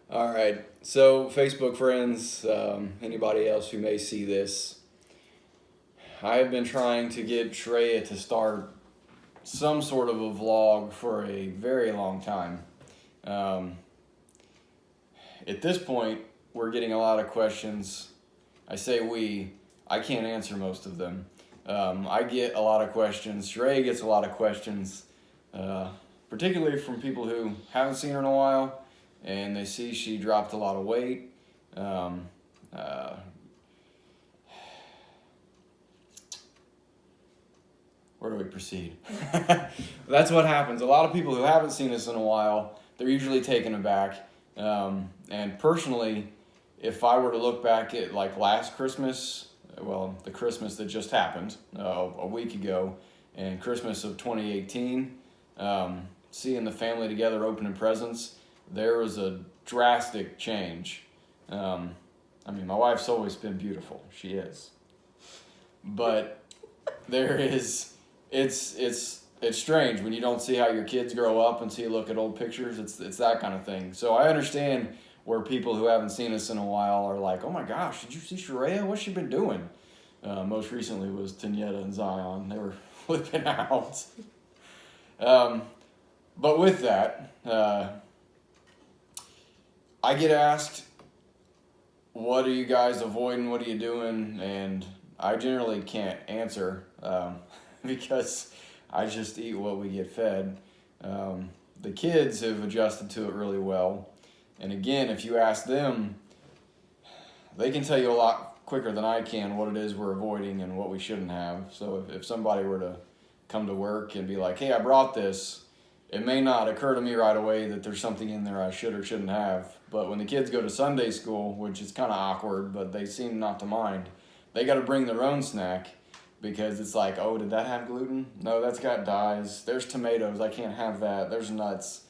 All right. So, Facebook friends, anybody else who may see this, I have been trying to get Sharayah to start some sort of a vlog for a very long time. At this point, we're getting a lot of questions. I say we, I can't answer most of them. I get a lot of questions. Sharayah gets a lot of questions, particularly from people who haven't seen her in a while, and they see she dropped a lot of weight. Where do we proceed? That's what happens. A lot of people who haven't seen us in a while, they're usually taken aback. And personally, if I were to look back at like last Christmas, well, the Christmas that just happened a week ago, and Christmas of 2018, seeing the family together opening presents, there was a drastic change. I mean, my wife's always been beautiful. She is. But there is, it's strange when you don't see how your kids grow up until you look at old pictures. It's that kind of thing. So I understand where people who haven't seen us in a while are like, oh my gosh, did you see Sharayah? What's she been doing? Most recently was Tanyetta and Zion. They were flipping out. But with that, I get asked, what are you guys avoiding? What are you doing? And I generally can't answer because I just eat what we get fed. The kids have adjusted to it really well. And again, if you ask them, they can tell you a lot quicker than I can what it is we're avoiding and what we shouldn't have. So if somebody were to come to work and be like, hey, I brought this, it may not occur to me right away that there's something in there I should or shouldn't have. But when the kids go to Sunday school, which is kind of awkward, but they seem not to mind, they got to bring their own snack because it's like, oh, did that have gluten? No, that's got dyes. There's tomatoes. I can't have that. There's nuts.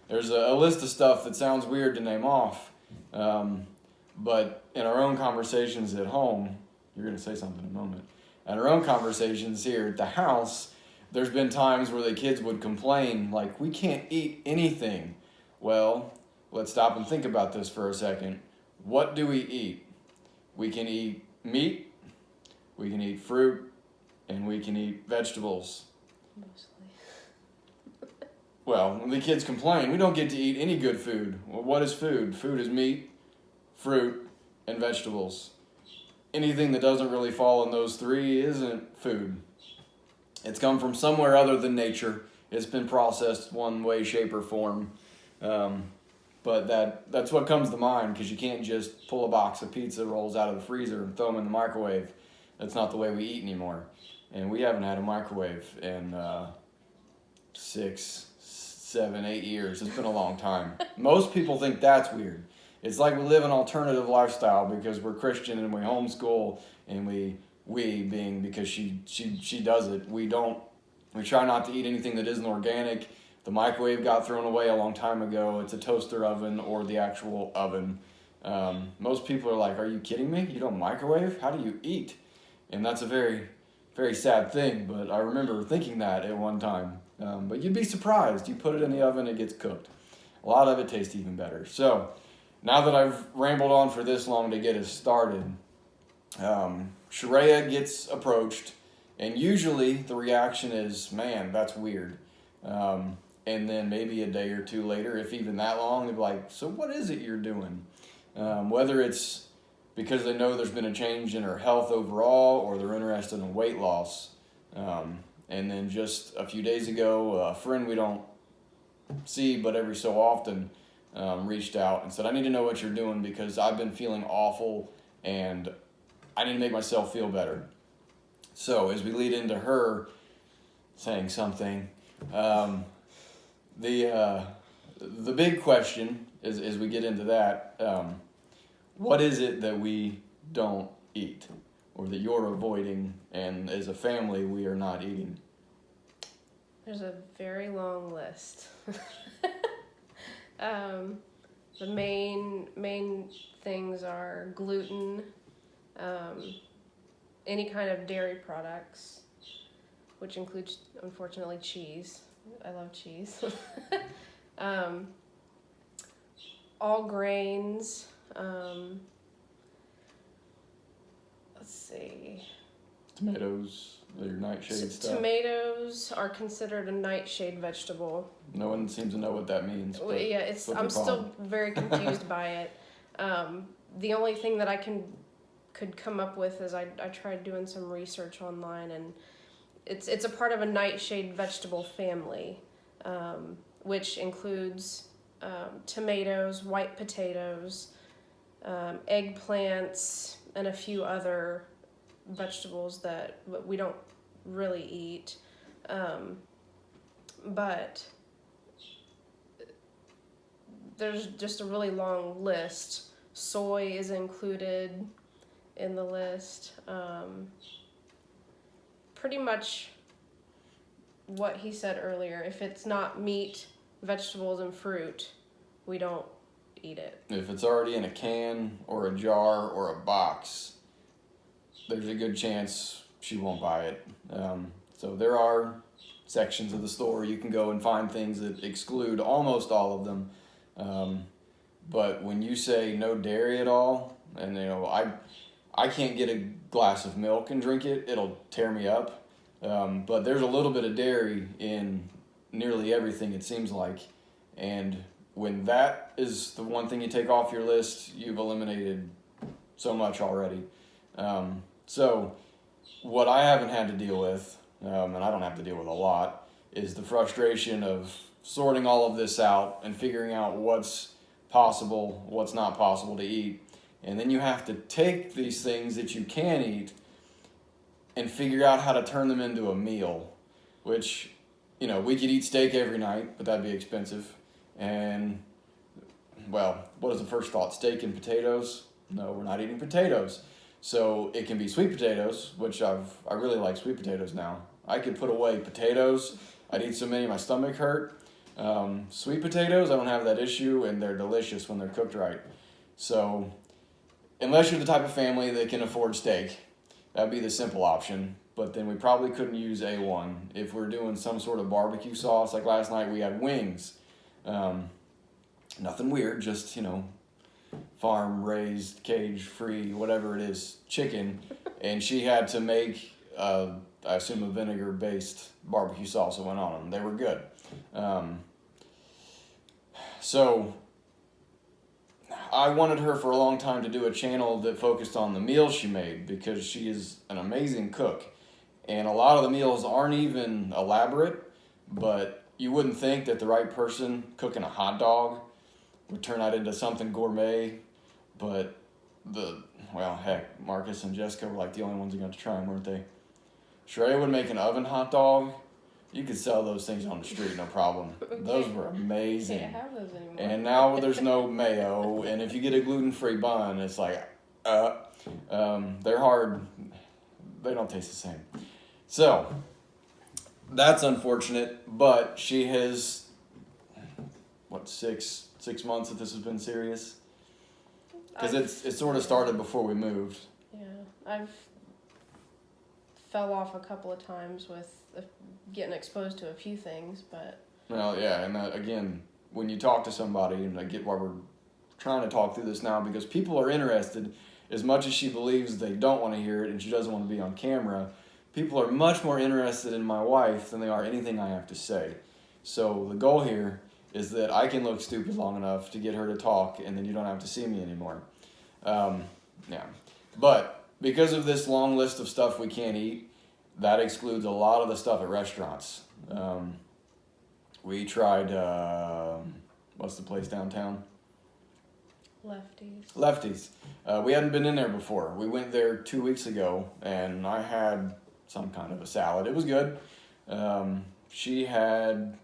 There's a list of stuff that sounds weird to name off. But in our own conversations at home, you're going to say something in a moment. In our own conversations here at the house, there's been times where the kids would complain, like, we can't eat anything. Well, let's stop and think about this for a second. What do we eat? We can eat meat, we can eat fruit, and we can eat vegetables. Mostly. Well, when the kids complain, we don't get to eat any good food. Well, what is food? Food is meat, fruit, and vegetables. Anything that doesn't really fall in those three isn't food. It's come from somewhere other than nature. It's been processed one way, shape, or form. But that's what comes to mind, because you can't just pull a box of pizza rolls out of the freezer and throw them in the microwave. That's not the way we eat anymore. And we haven't had a microwave in 6, 7, 8 years. It's been a long time. Most people think that's weird. It's like we live an alternative lifestyle because we're Christian and we homeschool, and we being because she does it. We try not to eat anything that isn't organic. The microwave got thrown away a long time ago. It's a toaster oven or the actual oven. Most people are like, are you kidding me? You don't microwave? How do you eat? And that's a very, very sad thing, but I remember thinking that at one time. But you'd be surprised. You put it in the oven, it gets cooked. A lot of it tastes even better. So now that I've rambled on for this long to get us started, Sharayah gets approached, and usually the reaction is, man, that's weird. And then maybe a day or two later, if even that long, they're like, so what is it you're doing? Whether it's because they know there's been a change in her health overall, or they're interested in weight loss. And then just a few days ago, a friend we don't see but every so often reached out and said, I need to know what you're doing because I've been feeling awful and I need to make myself feel better. So as we lead into her saying something, the big question is, as we get into that, what is it that we don't eat or that you're avoiding and as a family we are not eating? There's a very long list. The main things are gluten, any kind of dairy products, which includes, unfortunately, cheese. I love cheese. all grains. Let's see. Tomatoes, your nightshade stuff. Tomatoes are considered a nightshade vegetable. No one seems to know what that means. Well, yeah, I'm still very confused by it. The only thing that I could come up with is I tried doing some research online, and it's a part of a nightshade vegetable family, which includes tomatoes, white potatoes, eggplants, and a few other vegetables that we don't really eat. But there's just a really long list. Soy is included in the list. Pretty much what he said earlier. If it's not meat, vegetables, and fruit, we don't eat it. If it's already in a can or a jar or a box, there's a good chance she won't buy it. So there are sections of the store you can go and find things that exclude almost all of them. But when you say no dairy at all, and I can't get a glass of milk and drink it, it'll tear me up. But there's a little bit of dairy in nearly everything, it seems like. And when that is the one thing you take off your list, you've eliminated so much already. So what I haven't had to deal with, and I don't have to deal with a lot, is the frustration of sorting all of this out and figuring out what's possible, what's not possible to eat. And then you have to take these things that you can eat and figure out how to turn them into a meal, which, we could eat steak every night, but that'd be expensive. And, well, what is the first thought? Steak and potatoes? No, we're not eating potatoes. So it can be sweet potatoes, which I really like sweet potatoes now. I could put away potatoes. I'd eat so many my stomach hurt. Sweet potatoes, I don't have that issue, and they're delicious when they're cooked right. So unless you're the type of family that can afford steak, that'd be the simple option. But then we probably couldn't use A1. If we're doing some sort of barbecue sauce, like last night we had wings. Nothing weird, just, farm-raised, cage-free, whatever it is, chicken. And she had to make, I assume, a vinegar-based barbecue sauce that went on them. They were good. So I wanted her for a long time to do a channel that focused on the meals she made, because she is an amazing cook. And a lot of the meals aren't even elaborate, but you wouldn't think that the right person cooking a hot dog would turn that into something gourmet. But heck, Marcus and Jessica were like the only ones who got to try them, weren't they? Sharayah would make an oven hot dog. You could sell those things on the street, no problem. Those were amazing. Can't have those anymore. And now there's no mayo, and if you get a gluten-free bun, it's like, they're hard. They don't taste the same. So that's unfortunate, but she has, 6 months that this has been serious? Because it sort of started before we moved. Yeah, I've fell off a couple of times with getting exposed to a few things, but... Well, yeah, and again, when you talk to somebody, and I get why we're trying to talk through this now, because people are interested. As much as she believes they don't want to hear it and she doesn't want to be on camera, people are much more interested in my wife than they are anything I have to say. So the goal here is that I can look stupid long enough to get her to talk, and then you don't have to see me anymore. Yeah. But because of this long list of stuff we can't eat, that excludes a lot of the stuff at restaurants. We tried, what's the place downtown? Lefties. We hadn't been in there before. We went there 2 weeks ago, and I had some kind of a salad. It was good. She had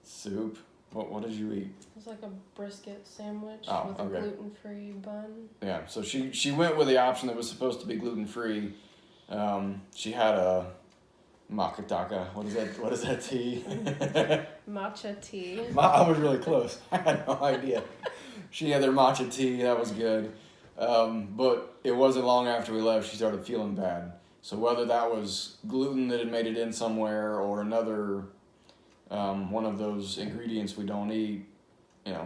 soup. What did you eat? It was like a brisket sandwich with okay. a gluten-free bun. Yeah, so she went with the option that was supposed to be gluten-free. She had a makataka. What is that tea? Matcha tea. I was really close. I had no idea. She had their matcha tea. That was good. But it wasn't long after we left she started feeling bad. So whether that was gluten that had made it in somewhere or another one of those ingredients we don't eat,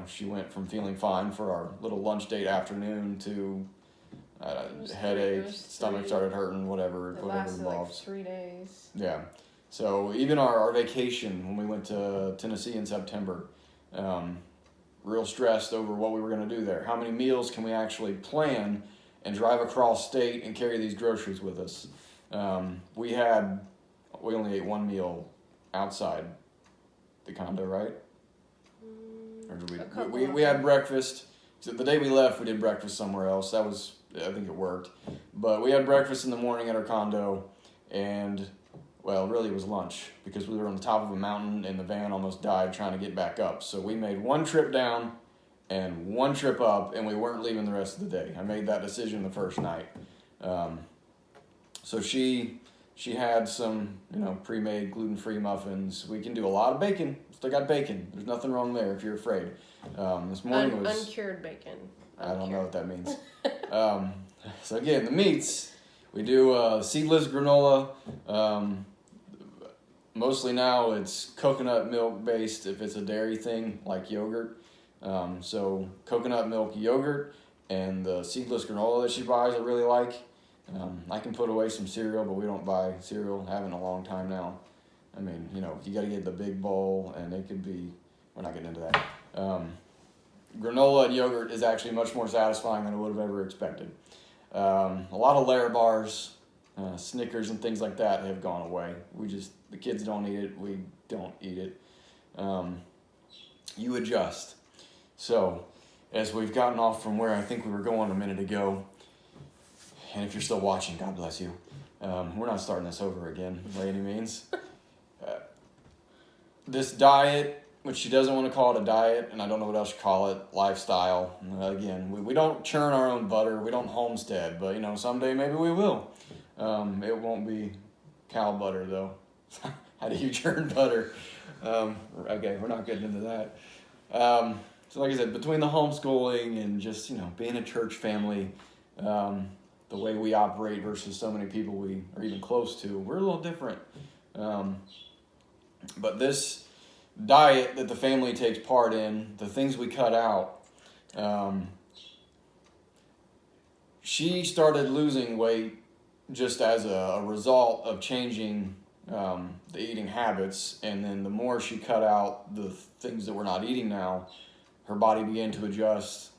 she went from feeling fine for our little lunch date afternoon to headache, stomach started hurting, whatever lasted involved. Like 3 days. Yeah. So even our vacation when we went to Tennessee in September, real stressed over what we were going to do there. How many meals can we actually plan and drive across state and carry these groceries with us? We only ate one meal outside the condo, right? Or did we had breakfast. So the day we left, we did breakfast somewhere else. I think it worked. But we had breakfast in the morning at our condo, and, well, really it was lunch because we were on the top of a mountain and the van almost died trying to get back up. So we made one trip down and one trip up, and we weren't leaving the rest of the day. I made that decision the first night. So she had some, pre-made gluten-free muffins. We can do a lot of bacon. Still got bacon. There's nothing wrong there if you're afraid. This morning was uncured bacon. I don't know what that means. So again, the meats, we do seedless granola. Mostly now it's coconut milk based if it's a dairy thing like yogurt. So coconut milk yogurt and the seedless granola that she buys I really like. I can put away some cereal, but we don't buy cereal. Haven't in a long time now. I mean, you got to get the big bowl, and it could be. We're not getting into that. Granola and yogurt is actually much more satisfying than I would have ever expected. A lot of Lair bars, Snickers, and things like that have gone away. The kids don't eat it. We don't eat it. You adjust. So, as we've gotten off from where I think we were going a minute ago, and if you're still watching, God bless you. We're not starting this over again by any means. This diet, which she doesn't want to call it a diet, and I don't know what else you call it, lifestyle. Again, we don't churn our own butter. We don't homestead, but someday maybe we will. It won't be cow butter though. How do you churn butter? Okay, we're not getting into that. So like I said, between the homeschooling and just being a church family, the way we operate versus so many people we are even close to, we're a little different. But this diet that the family takes part in, the things we cut out, she started losing weight just as a result of changing the eating habits. And then the more she cut out the things that we're not eating now, her body began to adjust.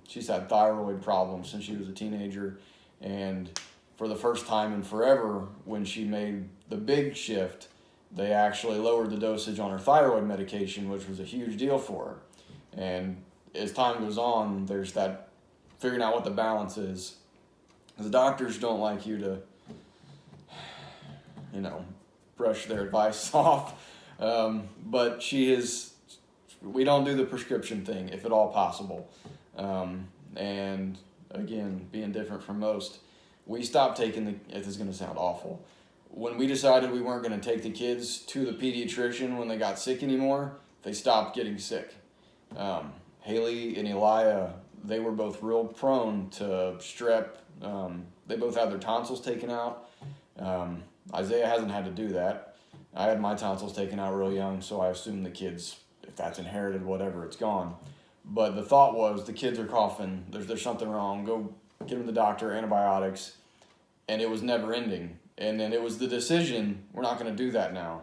She's had thyroid problems since she was a teenager. And for the first time in forever, when she made the big shift, they actually lowered the dosage on her thyroid medication, which was a huge deal for her. And as time goes on, there's that figuring out what the balance is. The doctors don't like you to, brush their advice off. But we don't do the prescription thing, if at all possible. And again, being different from most, we stopped taking this is going to sound awful. When we decided we weren't going to take the kids to the pediatrician when they got sick anymore, they stopped getting sick. Haley and Elia, they were both real prone to strep. They both had their tonsils taken out. Isaiah hasn't had to do that. I had my tonsils taken out real young, so I assume the kids, if that's inherited, whatever, it's gone. But the thought was, the kids are coughing, there's something wrong, go get them to the doctor, antibiotics, and it was never ending. And then it was the decision, we're not going to do that now.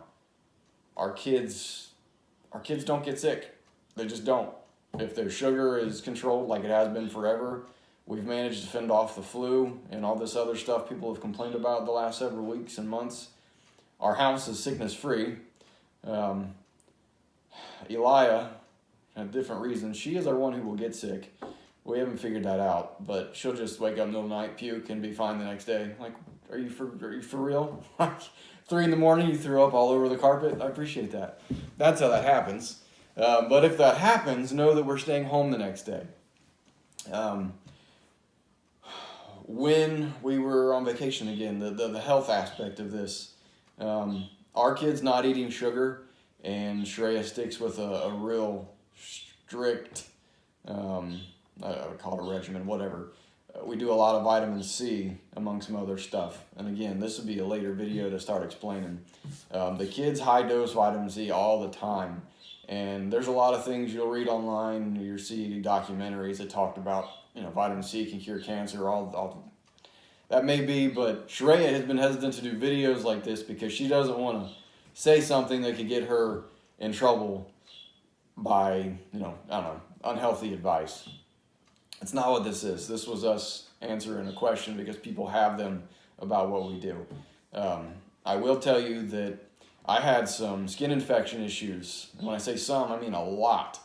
Our kids don't get sick. They just don't. If their sugar is controlled like it has been forever, we've managed to fend off the flu and all this other stuff people have complained about the last several weeks and months. Our house is sickness-free. Elia, had different reasons. She is our one who will get sick. We haven't figured that out, but she'll just wake up in the middle of the night, puke, and be fine the next day. Like, are you for real? 3 a.m, you threw up all over the carpet? I appreciate that. That's how that happens. But if that happens, know that we're staying home the next day. When we were on vacation again, the health aspect of this, our kids not eating sugar, and Sharayah sticks with a real strict, I would call it a regimen, whatever, we do a lot of vitamin C among some other stuff. And again, this would be a later video to start explaining. The kids high dose vitamin C all the time. And there's a lot of things you'll read online, you'll see documentaries that talked about, vitamin C can cure cancer, all that may be, but Sharayah has been hesitant to do videos like this because she doesn't want to say something that could get her in trouble by, unhealthy advice. It's not what this is. This was us answering a question because people have them about what we do. I will tell you that I had some skin infection issues. And when I say some, I mean a lot.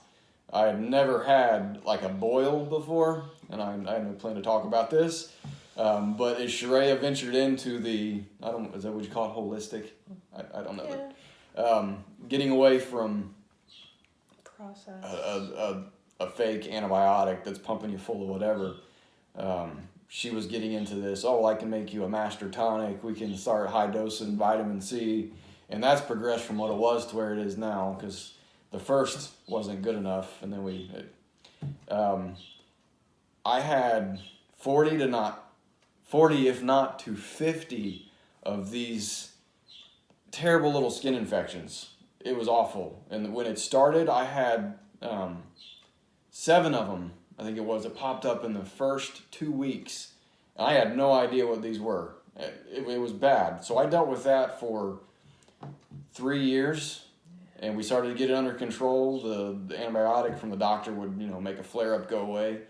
I had never had like a boil before, and I had no plan to talk about this. But as Sharayah ventured into is that what you call it, holistic? I don't know. Yeah. But, getting away from Process. A fake antibiotic that's pumping you full of whatever. She was getting into this, I can make you a master tonic. We can start high dosing vitamin C. And that's progressed from what it was to where it is now, because the first wasn't good enough. And then I had 40 if not to 50 of these terrible little skin infections. It was awful. And when it started, I had 7 of them, I think it was, that popped up in the first 2 weeks. And I had no idea what these were. It was bad. So I dealt with that for 3 years, and we started to get it under control. The antibiotic from the doctor would, make a flare-up go away.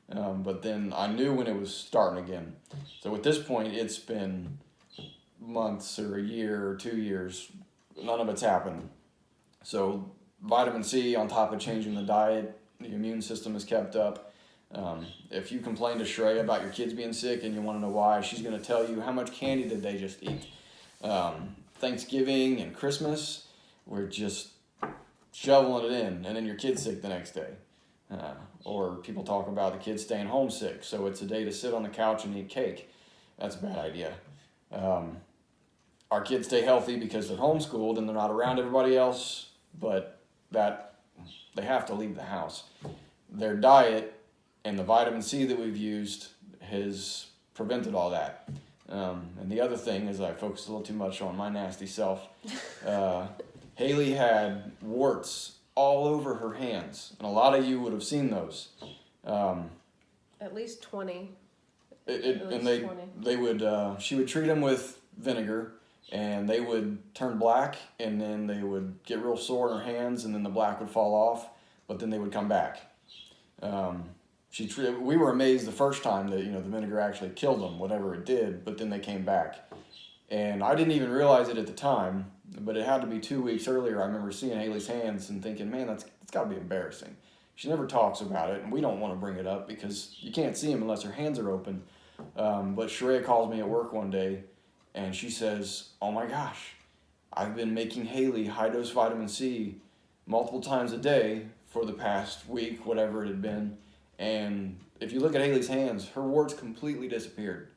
But then I knew when it was starting again. So at this point, it's been months or a year or 2 years. None of it's happened. So vitamin C on top of changing the diet, the immune system is kept up. If you complain to Sharayah about your kids being sick and you want to know why, she's going to tell you how much candy did they just eat. Thanksgiving and Christmas, we're just shoveling it in, and then your kid's sick the next day. Or people talk about the kids staying home sick, so it's a day to sit on the couch and eat cake. That's a bad idea. Our kids stay healthy because they're homeschooled and they're not around everybody else, but they have to leave the house. Their diet and the vitamin C that we've used has prevented all that. And the other thing is I focused a little too much on my nasty self. Haley had warts all over her hands, and a lot of you would have seen those. At least 20. They would she would treat them with vinegar, and they would turn black, and then they would get real sore in her hands, and then the black would fall off, but then they would come back. We were amazed the first time that the vinegar actually killed them, whatever it did, but then they came back. And I didn't even realize it at the time, but it had to be 2 weeks earlier. I remember seeing Haley's hands and thinking, man, that's got to be embarrassing. She never talks about it, and we don't want to bring it up because you can't see them unless her hands are open. But Sharayah calls me at work one day, and she says, oh my gosh, I've been making Haley high-dose vitamin C multiple times a day for the past week, whatever it had been. And if you look at Haley's hands, her warts completely disappeared.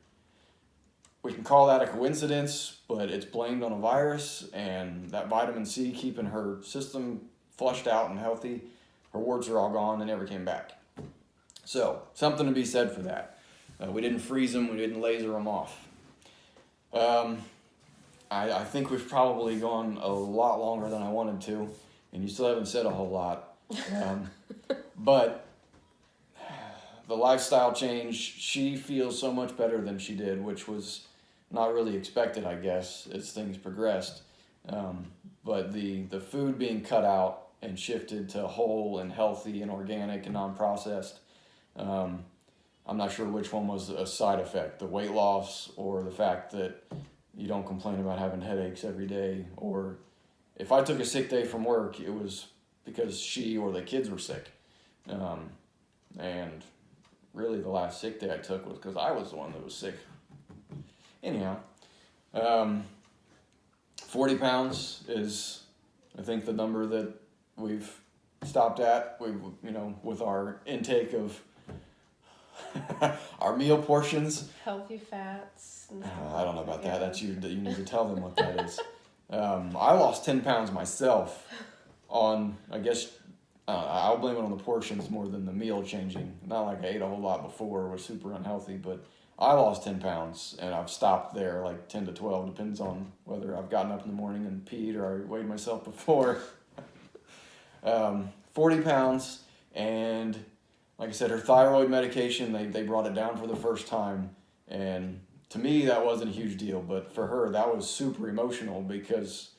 We can call that a coincidence, but it's blamed on a virus, and that vitamin C keeping her system flushed out and healthy. Her warts are all gone and never came back. So, something to be said for that. We didn't freeze them, we didn't laser them off. I think we've probably gone a lot longer than I wanted to, and you still haven't said a whole lot. But the lifestyle change, she feels so much better than she did, which was not really expected, I guess, as things progressed. But the food being cut out and shifted to whole and healthy and organic and non-processed, I'm not sure which one was a side effect, the weight loss or the fact that you don't complain about having headaches every day. Or if I took a sick day from work, it was because she or the kids were sick. And really the last sick day I took was because I was the one that was sick. Anyhow, 40 pounds is, I think, the number that we've stopped at. With our intake of our meal portions. Healthy fats. And I don't know about that. That's you need to tell them what that is. I lost 10 pounds myself on, I guess, I'll blame it on the portions more than the meal changing. Not like I ate a whole lot before, was super unhealthy, but I lost 10 pounds and I've stopped there, like 10 to 12, depends on whether I've gotten up in the morning and peed or I weighed myself before. 40 pounds, and like I said, her thyroid medication, they brought it down for the first time, and to me that wasn't a huge deal, but for her that was super emotional because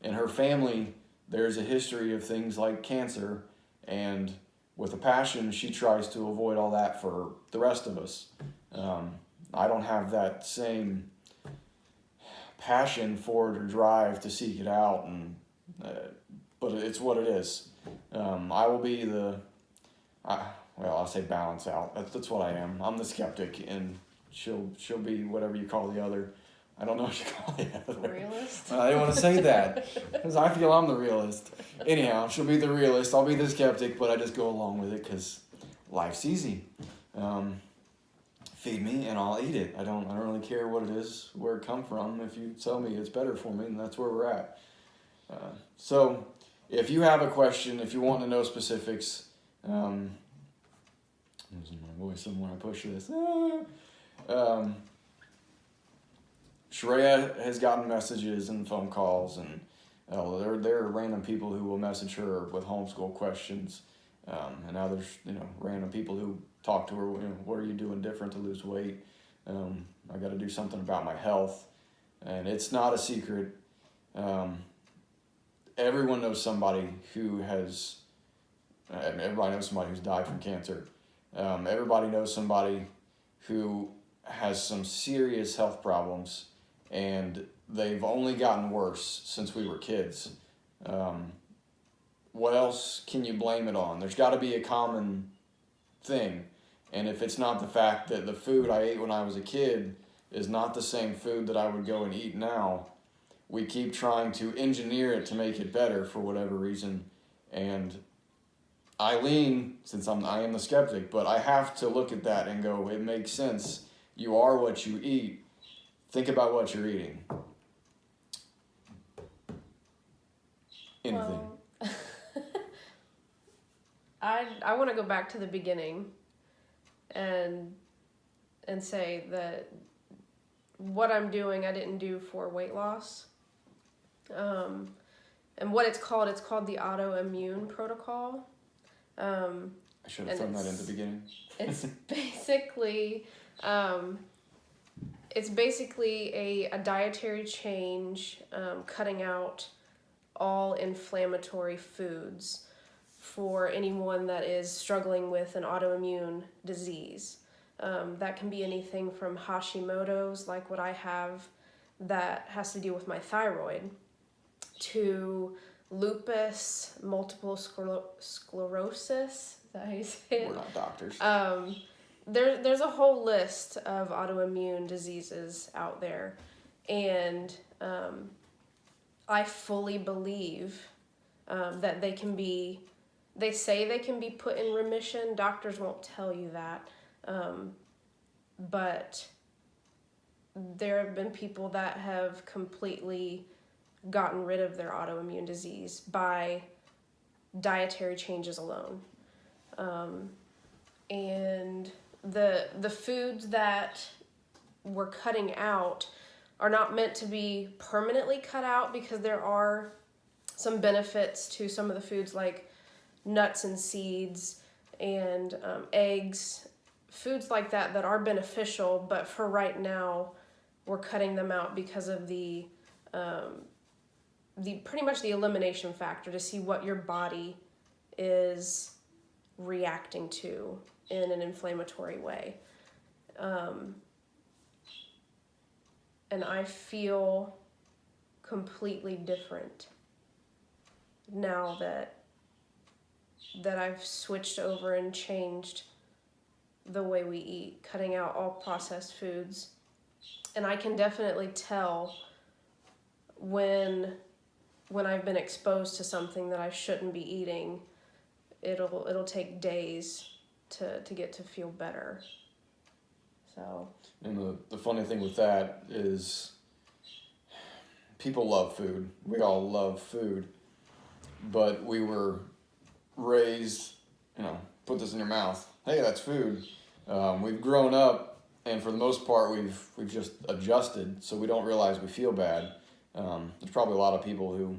in her family there's a history of things like cancer, and with a passion she tries to avoid all that for the rest of us. I don't have that same passion for it or drive to seek it out, and but it's what it is. I will be I'll say balance out. That's what I am. I'm the skeptic, and she'll be whatever you call the other. I don't know what you call the other. Realist? I didn't want to say that because I feel I'm the realist. Anyhow, she'll be the realist. I'll be the skeptic, but I just go along with it because life's easy. Feed me and I'll eat it. I don't really care what it is, where it come from. If you tell me it's better for me, then that's where we're at. So if you have a question, if you want to know specifics, losing my voice when I push this. Sharayah has gotten messages and phone calls, and there are random people who will message her with homeschool questions, and now there's random people who talk to her. What are you doing different to lose weight? I got to do something about my health, and it's not a secret. Everyone knows somebody who has, and everybody knows somebody who's died from cancer. Everybody knows somebody who has some serious health problems, and they've only gotten worse since we were kids. What else can you blame it on? There's got to be a common thing, and if it's not the fact that the food I ate when I was a kid is not the same food that I would go and eat now, we keep trying to engineer it to make it better for whatever reason. And I lean, since I am the skeptic, but I have to look at that and go, it makes sense. You are what you eat. Think about what you're eating. Anything. Well, I want to go back to the beginning and say that what I'm doing I didn't do for weight loss. And what it's called the autoimmune protocol. I should have thrown that in the beginning. It's basically a dietary change, cutting out all inflammatory foods for anyone that is struggling with an autoimmune disease. That can be anything from Hashimoto's, like what I have, that has to do with my thyroid, to lupus, multiple sclerosis. Is that how you say it? We're not doctors. There's a whole list of autoimmune diseases out there, and I fully believe that they say they can be put in remission. Doctors won't tell you that, but there have been people that have completely gotten rid of their autoimmune disease by dietary changes alone. And the foods that we're cutting out are not meant to be permanently cut out, because there are some benefits to some of the foods like nuts and seeds and eggs, foods like that are beneficial, but for right now we're cutting them out because of the pretty much the elimination factor, to see what your body is reacting to in an inflammatory way. And I feel completely different now that I've switched over and changed the way we eat, cutting out all processed foods. And I can definitely tell when I've been exposed to something that I shouldn't be eating. It'll take days to get to feel better. So. And the funny thing with that is people love food. We all love food. But we were raised, put this in your mouth. Hey, that's food. We've grown up, and for the most part, we've just adjusted, so we don't realize we feel bad. There's probably a lot of people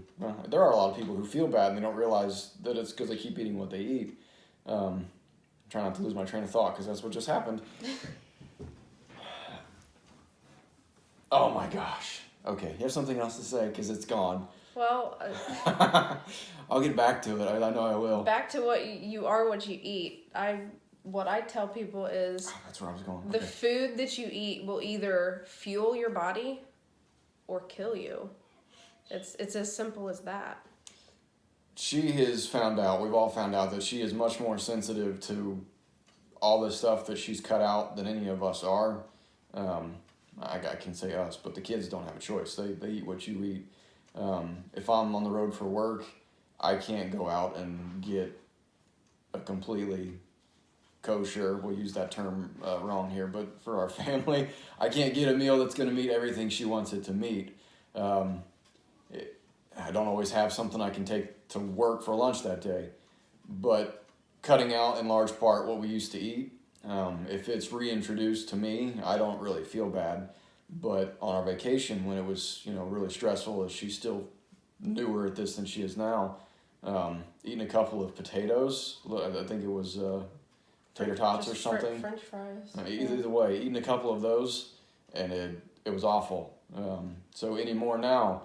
there are a lot of people who feel bad and they don't realize that it's because they keep eating what they eat. Try not to lose my train of thought because that's what just happened. Oh my gosh. Okay, you have something else to say because it's gone. Well, I'll get back to it. I know I will. Back to what you are, what you eat. What I tell people is that's where I was going. The food that you eat will either fuel your body or kill you. It's as simple as that. She has found out, we've all found out, that she is much more sensitive to all the stuff that she's cut out than any of us are. I can say us, but the kids don't have a choice. They eat what you eat. If I'm on the road for work, I can't go out and get a completely kosher, we'll use that term wrong here, but for our family, I can't get a meal that's going to meet everything she wants it to meet. I don't always have something I can take to work for lunch that day, but cutting out in large part what we used to eat, if it's reintroduced to me, I don't really feel bad. But on our vacation, when it was really stressful, as she's still newer at this than she is now, eating a couple of potatoes, I think it was tater tots or something. French fries. Either way, eating a couple of those, and it was awful. So anymore now,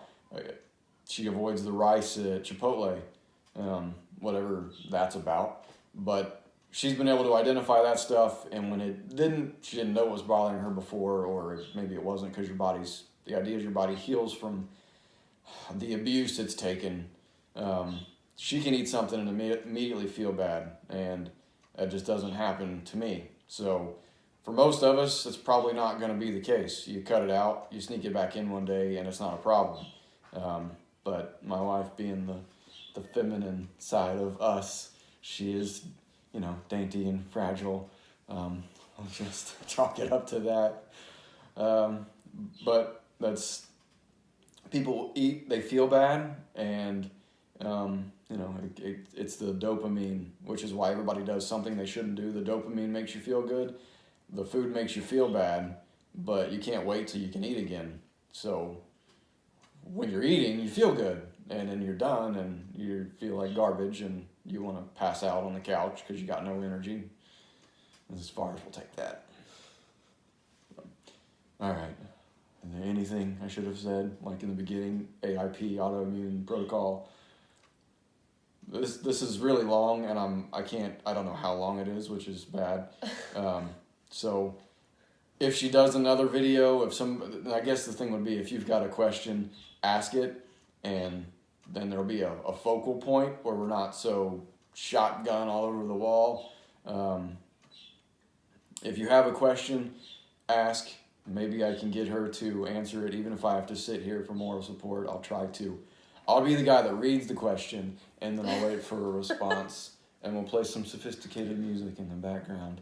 she avoids the rice at Chipotle, whatever that's about. But she's been able to identify that stuff, and when she didn't know what was bothering her before, or maybe it wasn't because the idea is your body heals from the abuse it's taken. She can eat something and immediately feel bad, and that just doesn't happen to me. So for most of us, it's probably not going to be the case. You cut it out, you sneak it back in one day, and it's not a problem. But my wife, being the feminine side of us, she is, dainty and fragile. I'll just chalk it up to that. But that's, people eat, they feel bad, and it's the dopamine, which is why everybody does something they shouldn't do. The dopamine makes you feel good. The food makes you feel bad, but you can't wait till you can eat again. So when you're eating, you feel good, and then you're done, and you feel like garbage, and you want to pass out on the couch because you got no energy. That's as far as we'll take that. All right. Is there anything I should have said, like in the beginning? A.I.P, autoimmune protocol. This is really long, and I don't know how long it is, which is bad. So if she does another video, I guess the thing would be, if you've got a question, ask it, and then there'll be a focal point where we're not so shotgun all over the wall. If you have a question, ask. Maybe I can get her to answer it, even if I have to sit here for moral support. I'll try to. I'll be the guy that reads the question, and then I'll wait for a response, and we'll play some sophisticated music in the background.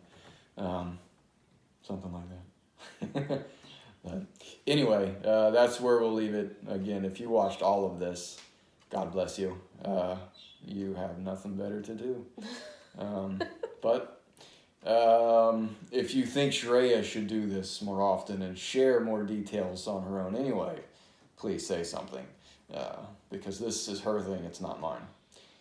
Something like that. But anyway, that's where we'll leave it. Again, if you watched all of this, God bless you. You have nothing better to do. But if you think Sharayah should do this more often and share more details on her own anyway, please say something. Because this is her thing, it's not mine.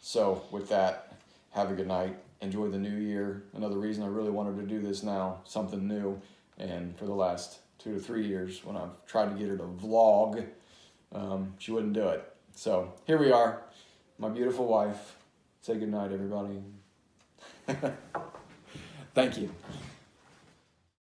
So with that, have a good night. Enjoy the new year. Another reason I really wanted to do this now, something new. And for the last 2 to 3 years, when I've tried to get her to vlog, she wouldn't do it. So here we are, my beautiful wife. Say good night, everybody. Thank you.